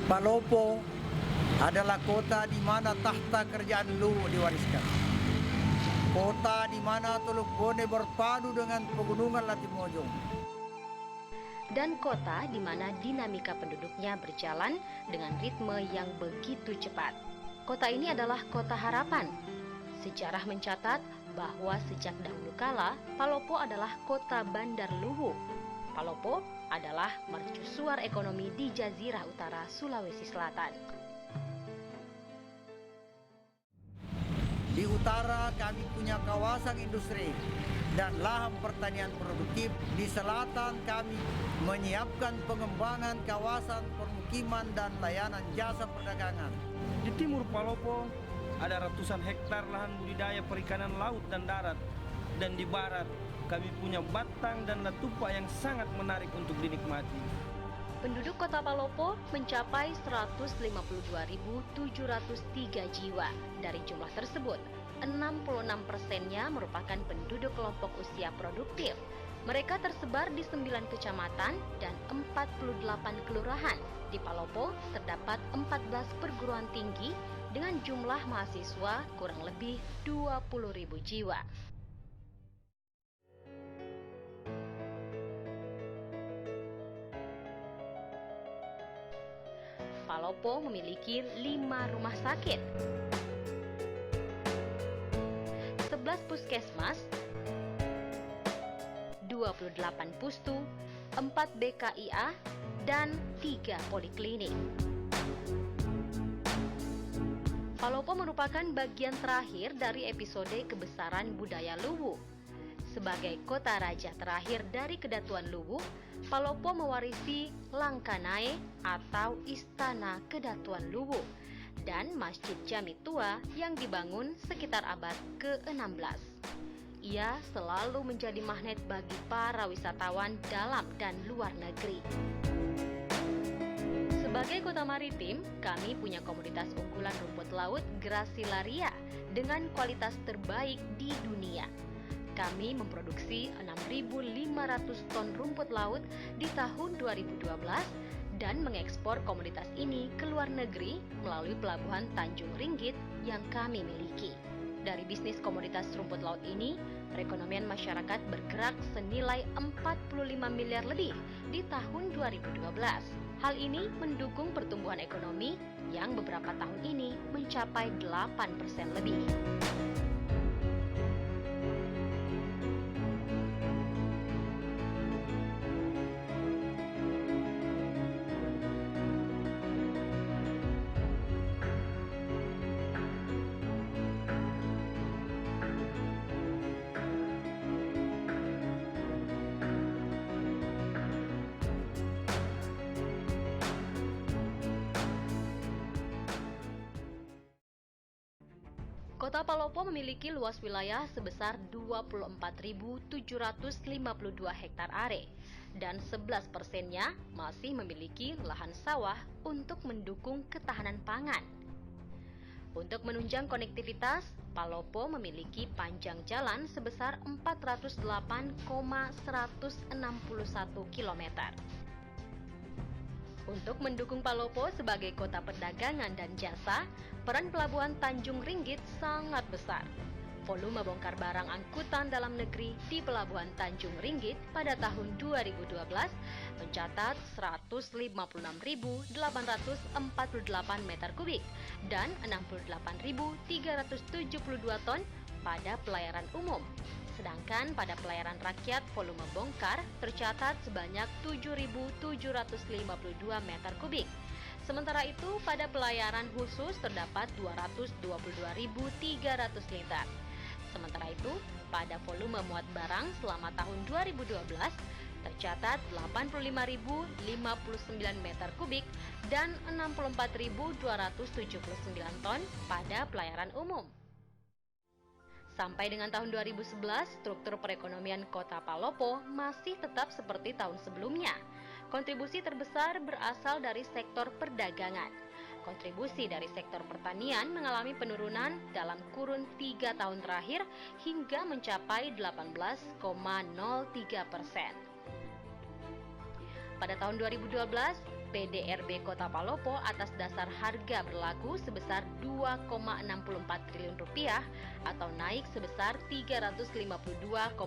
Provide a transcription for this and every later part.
Palopo adalah kota di mana tahta kerajaan Luwu diwariskan. Kota di mana Teluk Bone berpadu dengan pegunungan Latimojong. Dan kota di mana dinamika penduduknya berjalan dengan ritme yang begitu cepat. Kota ini adalah kota harapan. Sejarah mencatat bahwa sejak dahulu kala, Palopo adalah kota bandar Luwu. Palopo adalah mercusuar ekonomi di Jazirah Utara Sulawesi Selatan. Di utara kami punya kawasan industri dan lahan pertanian produktif. Di selatan kami menyiapkan pengembangan kawasan permukiman dan layanan jasa perdagangan. Di timur Palopo ada ratusan hektar lahan budidaya perikanan laut dan darat. Dan di barat kami punya Batang dan Latupa yang sangat menarik untuk dinikmati. Penduduk kota Palopo mencapai 152.703 jiwa. Dari jumlah tersebut, 66%-nya merupakan penduduk kelompok usia produktif. Mereka tersebar di 9 kecamatan dan 48 kelurahan. Di Palopo terdapat 14 perguruan tinggi dengan jumlah mahasiswa kurang lebih 20.000 jiwa. Palopo memiliki 5 rumah sakit, 11 puskesmas, 28 pustu, 4 BKIA, dan 3 poliklinik. Palopo merupakan bagian terakhir dari episode kebesaran budaya Luwu. Sebagai kota raja terakhir dari Kedatuan Luwu, Palopo mewarisi Langkanae atau Istana Kedatuan Luwu dan Masjid Jami Tua yang dibangun sekitar abad ke-16. Ia selalu menjadi magnet bagi para wisatawan dalam dan luar negeri. Sebagai kota maritim, kami punya komunitas unggulan rumput laut Gracilaria dengan kualitas terbaik di dunia. Kami memproduksi 6.500 ton rumput laut di tahun 2012 dan mengekspor komoditas ini ke luar negeri melalui pelabuhan Tanjung Ringgit yang kami miliki. Dari bisnis komoditas rumput laut ini, perekonomian masyarakat bergerak senilai 45 miliar lebih di tahun 2012. Hal ini mendukung pertumbuhan ekonomi yang beberapa tahun ini mencapai 8% lebih. Kota Palopo memiliki luas wilayah sebesar 24.752 hektar are dan 11%-nya masih memiliki lahan sawah untuk mendukung ketahanan pangan. Untuk menunjang konektivitas, Palopo memiliki panjang jalan sebesar 408,161 km. Untuk mendukung Palopo sebagai kota perdagangan dan jasa, peran pelabuhan Tanjung Ringgit sangat besar. Volume bongkar barang angkutan dalam negeri di pelabuhan Tanjung Ringgit pada tahun 2012 mencatat 156.848 meter kubik dan 68.372 ton pada pelayaran umum. Sedangkan pada pelayaran rakyat volume bongkar tercatat sebanyak 7.752 meter kubik. Sementara itu pada pelayaran khusus terdapat 222.300 liter. Sementara itu pada volume muat barang selama tahun 2012 tercatat 85.059 meter kubik dan 64.279 ton pada pelayaran umum. Sampai dengan tahun 2011, struktur perekonomian Kota Palopo masih tetap seperti tahun sebelumnya. Kontribusi terbesar berasal dari sektor perdagangan. Kontribusi dari sektor pertanian mengalami penurunan dalam kurun 3 tahun terakhir hingga mencapai 18,03%. Pada tahun 2012, PDRB Kota Palopo atas dasar harga berlaku sebesar 2,64 triliun rupiah atau naik sebesar 352,74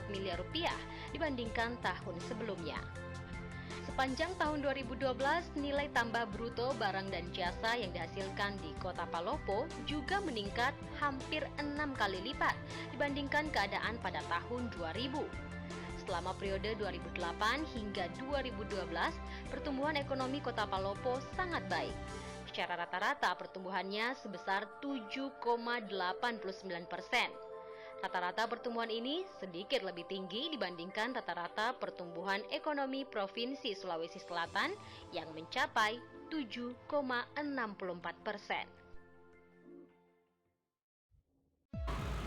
miliar rupiah dibandingkan tahun sebelumnya. Sepanjang tahun 2012, nilai tambah bruto barang dan jasa yang dihasilkan di Kota Palopo juga meningkat hampir 6 kali lipat dibandingkan keadaan pada tahun 2000. Selama periode 2008 hingga 2012, pertumbuhan ekonomi Kota Palopo sangat baik. Secara rata-rata pertumbuhannya sebesar 7,89%. Rata-rata pertumbuhan ini sedikit lebih tinggi dibandingkan rata-rata pertumbuhan ekonomi Provinsi Sulawesi Selatan yang mencapai 7,64%.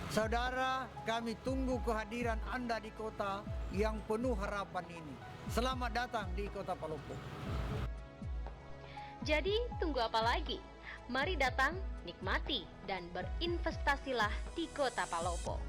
Saudara, kami tunggu kehadiran Anda di kota yang penuh harapan ini. Selamat datang di Kota Palopo. Jadi, tunggu apa lagi? Mari datang, nikmati, dan berinvestasilah di Kota Palopo.